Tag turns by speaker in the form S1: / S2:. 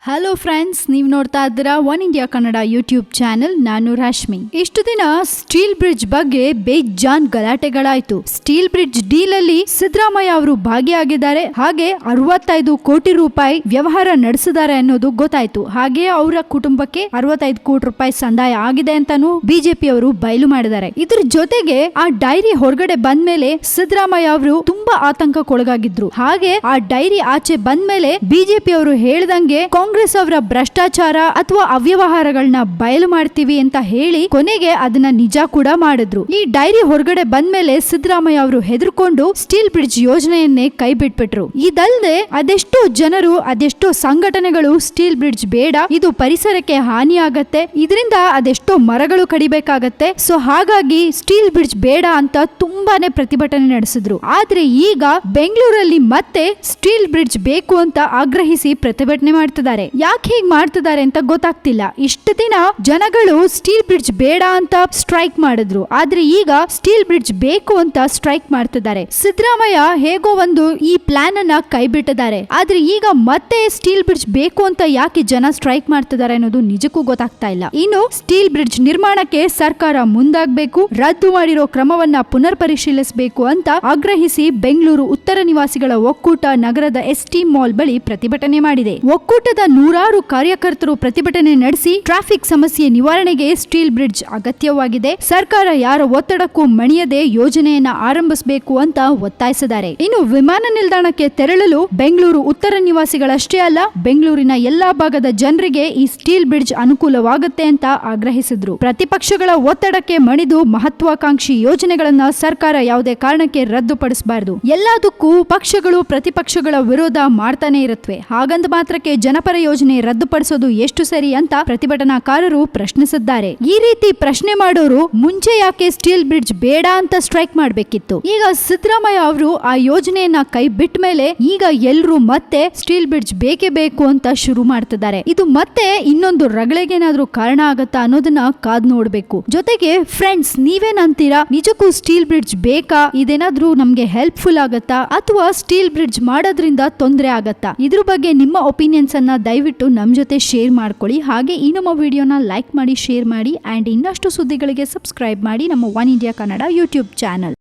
S1: Hello friends, ನೀವು ನೋಡ್ತಾ ಇದ್ದೀರಾ one India Kannada YouTube channel. ನಾನು ರಾಶ್ಮಿ. ಇಷ್ಟು ದಿನ ಸ್ಟೀಲ್ ಬ್ರಿಡ್ಜ್ ಬಗ್ಗೆ ಬೇಜಾನ್ ಗಲಾಟೆಗಳಾಯ್ತು. ಸ್ಟೀಲ್ ಬ್ರಿಡ್ಜ್ ಡೀಲ್ ಅಲ್ಲಿ ಸಿದ್ದರಾಮಯ್ಯ ಅವರು ಭಾಗಿಯಾಗಿದ್ದಾರೆ, ಹಾಗೆ 65 ಕೋಟಿ ರೂಪಾಯಿ ವ್ಯವಹಾರ ನಡೆಸಿದ್ದಾರೆ ಅನ್ನೋದು ಗೊತ್ತಾಯ್ತು. ಹಾಗೆ ಅವರ ಕುಟುಂಬಕ್ಕೆ 65 ಕೋಟಿ ರೂಪಾಯಿ ಸಂದಾಯ ಆಗಿದೆ ಅಂತಾನು ಬಿಜೆಪಿ ಅವರು ಬಯಲು ಮಾಡಿದ್ದಾರೆ. ಇದ್ರ ಜೊತೆಗೆ ಆ ಡೈರಿ ಹೊರಗಡೆ ಬಂದ್ಮೇಲೆ ಸಿದ್ದರಾಮಯ್ಯ ಅವರು ತುಂಬಾ ಆತಂಕಕ್ಕೊಳಗಾಗಿದ್ರು. ಹಾಗೆ ಆ ಡೈರಿ ಆಚೆ ಬಂದ್ಮೇಲೆ ಬಿಜೆಪಿ ಅವರು ಹೇಳ್ದಂಗೆ ಕಾಂಗ್ರೆಸ್ ಅವರ ಭ್ರಷ್ಟಾಚಾರ ಅಥವಾ ಅವ್ಯವಹಾರಗಳನ್ನ ಬಯಲು ಮಾಡ್ತೀವಿ ಅಂತ ಹೇಳಿ ಕೊನೆಗೆ ಅದನ್ನ ನಿಜ ಕೂಡ ಮಾಡಿದ್ರು. ಈ ಡೈರಿ ಹೊರಗಡೆ ಬಂದ್ಮೇಲೆ ಸಿದ್ದರಾಮಯ್ಯ ಅವರು ಹೆದರ್ಕೊಂಡು ಸ್ಟೀಲ್ ಬ್ರಿಡ್ಜ್ ಯೋಜನೆಯನ್ನೇ ಕೈ ಬಿಟ್ಬಿಟ್ರು. ಇದಲ್ಲದೆ ಅದೆಷ್ಟೋ ಜನರು, ಅದೆಷ್ಟೋ ಸಂಘಟನೆಗಳು ಸ್ಟೀಲ್ ಬ್ರಿಡ್ಜ್ ಬೇಡ, ಇದು ಪರಿಸರಕ್ಕೆ ಹಾನಿ ಆಗತ್ತೆ, ಇದರಿಂದ ಅದೆಷ್ಟೋ ಮರಗಳು ಕಡಿಬೇಕಾಗತ್ತೆ, ಸೊ ಹಾಗಾಗಿ ಸ್ಟೀಲ್ ಬ್ರಿಡ್ಜ್ ಬೇಡ ಅಂತ ತುಂಬಾನೇ ಪ್ರತಿಭಟನೆ ನಡೆಸಿದ್ರು. ಆದ್ರೆ ಈಗ ಬೆಂಗಳೂರಲ್ಲಿ ಮತ್ತೆ ಸ್ಟೀಲ್ ಬ್ರಿಡ್ಜ್ ಬೇಕು ಅಂತ ಆಗ್ರಹಿಸಿ ಪ್ರತಿಭಟನೆ ಮಾಡ್ತಿದ್ದಾರೆ. ಯಾಕೆ ಹೀಗ್ ಮಾಡ್ತಿದ್ದಾರೆ ಅಂತ ಗೊತ್ತಾಗ್ತಿಲ್ಲ. ಇಷ್ಟು ದಿನ ಜನಗಳು ಸ್ಟೀಲ್ ಬ್ರಿಡ್ಜ್ ಬೇಡ ಅಂತ ಸ್ಟ್ರೈಕ್ ಮಾಡಿದ್ರು, ಆದ್ರೆ ಈಗ ಸ್ಟೀಲ್ ಬ್ರಿಡ್ಜ್ ಬೇಕು ಅಂತ ಸ್ಟ್ರೈಕ್ ಮಾಡ್ತಿದ್ದಾರೆ. ಸಿದ್ದರಾಮಯ್ಯ ಹೇಗೋ ಒಂದು ಈ ಪ್ಲಾನ್ ಅನ್ನ ಕೈ ಬಿಟ್ಟಿದ್ದಾರೆ, ಆದ್ರೆ ಈಗ ಮತ್ತೆ ಸ್ಟೀಲ್ ಬ್ರಿಡ್ಜ್ ಬೇಕು ಅಂತ ಯಾಕೆ ಜನ ಸ್ಟ್ರೈಕ್ ಮಾಡ್ತಿದ್ದಾರೆ ಅನ್ನೋದು ನಿಜಕ್ಕೂ ಗೊತ್ತಾಗ್ತಾ ಇಲ್ಲ. ಇನ್ನು ಸ್ಟೀಲ್ ಬ್ರಿಡ್ಜ್ ನಿರ್ಮಾಣಕ್ಕೆ ಸರ್ಕಾರ ಮುಂದಾಗಬೇಕು, ರದ್ದು ಮಾಡಿರೋ ಕ್ರಮವನ್ನ ಪುನರ್ ಪರಿಶೀಲಿಸಬೇಕು ಅಂತ ಆಗ್ರಹಿಸಿ ಬೆಂಗಳೂರು ಉತ್ತರ ನಿವಾಸಿಗಳ ಒಕ್ಕೂಟ ನಗರದ ಎಸ್ಟಿ ಮಾಲ್ ಬಳಿ ಪ್ರತಿಭಟನೆ ಮಾಡಿದೆ. ಒಕ್ಕೂಟದ ನೂರಾರು ಕಾರ್ಯಕರ್ತರು ಪ್ರತಿಭಟನೆ ನಡೆಸಿ ಟ್ರಾಫಿಕ್ ಸಮಸ್ಯೆ ನಿವಾರಣೆಗೆ ಸ್ಟೀಲ್ ಬ್ರಿಡ್ಜ್ ಅಗತ್ಯವಾಗಿದೆ, ಸರ್ಕಾರ ಯಾರ ಒತ್ತಡಕ್ಕೂ ಮಣಿಯದೆ ಯೋಜನೆಯನ್ನ ಆರಂಭಿಸಬೇಕು ಅಂತ ಒತ್ತಾಯಿಸಿದ್ದಾರೆ. ಇನ್ನು ವಿಮಾನ ನಿಲ್ದಾಣಕ್ಕೆ ತೆರಳಲು ಬೆಂಗಳೂರು ಉತ್ತರ ನಿವಾಸಿಗಳಷ್ಟೇ ಅಲ್ಲ, ಬೆಂಗಳೂರಿನ ಎಲ್ಲಾ ಭಾಗದ ಜನರಿಗೆ ಈ ಸ್ಟೀಲ್ ಬ್ರಿಡ್ಜ್ ಅನುಕೂಲವಾಗುತ್ತೆ ಅಂತ ಆಗ್ರಹಿಸಿದ್ರು. ಪ್ರತಿಪಕ್ಷಗಳ ಒತ್ತಡಕ್ಕೆ ಮಣಿದು ಮಹತ್ವಾಕಾಂಕ್ಷಿ ಯೋಜನೆಗಳನ್ನ ಸರ್ಕಾರ ಯಾವುದೇ ಕಾರಣಕ್ಕೆ ರದ್ದುಪಡಿಸಬಾರದು. ಎಲ್ಲದಕ್ಕೂ ಪಕ್ಷಗಳು ಪ್ರತಿಪಕ್ಷಗಳ ವಿರೋಧ ಮಾಡ್ತಾನೆ ಇರುತ್ತವೆ, ಹಾಗಂದ ಮಾತ್ರಕ್ಕೆ ಜನಪರ ಯೋಜನೆ ರದ್ದುಪಡಿಸೋದು ಎಷ್ಟು ಸರಿ ಅಂತ ಪ್ರತಿಭಟನಾಕಾರರು ಪ್ರಶ್ನಿಸಿದ್ದಾರೆ. ಈ ರೀತಿ ಪ್ರಶ್ನೆ ಮಾಡೋರು ಮುಂಚೆ ಯಾಕೆ ಸ್ಟೀಲ್ ಬ್ರಿಡ್ಜ್ ಬೇಡ ಅಂತ ಸ್ಟ್ರೈಕ್ ಮಾಡಬೇಕಿತ್ತು? ಈಗ ಸಿದ್ದರಾಮಯ್ಯ ಅವರು ಆ ಯೋಜನೆಯನ್ನ ಕೈ ಬಿಟ್ಟ ಮೇಲೆ ಈಗ ಎಲ್ಲರೂ ಮತ್ತೆ ಸ್ಟೀಲ್ ಬ್ರಿಡ್ಜ್ ಬೇಕೇ ಬೇಕು ಅಂತ ಶುರು ಮಾಡ್ತಿದ್ದಾರೆ. ಇದು ಮತ್ತೆ ಇನ್ನೊಂದು ರಗಳೆಗೇನಾದ್ರೂ ಕಾರಣ ಆಗತ್ತಾ ಅನ್ನೋದನ್ನ ಕಾದ್ ನೋಡ್ಬೇಕು. ಜೊತೆಗೆ ಫ್ರೆಂಡ್ಸ್, ನೀವೇನಂತೀರಾ? ನಿಜಕ್ಕೂ ಸ್ಟೀಲ್ ಬ್ರಿಡ್ಜ್ ಬೇಕಾ? ಇದೇನಾದ್ರೂ ನಮ್ಗೆ ಹೆಲ್ಪ್ಫುಲ್ ಆಗತ್ತಾ ಅಥವಾ ಸ್ಟೀಲ್ ಬ್ರಿಡ್ಜ್ ಮಾಡೋದ್ರಿಂದ ತೊಂದರೆ ಆಗತ್ತಾ? ಇದ್ರ ಬಗ್ಗೆ ನಿಮ್ಮ ಒಪಿನಿಯನ್ಸ್ ಅನ್ನ ದಯವಿಟ್ಟು ನಮ್ ಜೊತೆ ಶೇರ್ ಮಾಡ್ಕೊಳ್ಳಿ. ಹಾಗೆ ಈ ನಮ್ಮ ವಿಡಿಯೋನ ಲೈಕ್ ಮಾಡಿ, ಶೇರ್ ಮಾಡಿ, ಅಂಡ್ ಇನ್ನಷ್ಟು ಸುದ್ದಿಗಳಿಗೆ ಸಬ್ಸ್ಕ್ರೈಬ್ ಮಾಡಿ ನಮ್ಮ one India Kannada YouTube channel.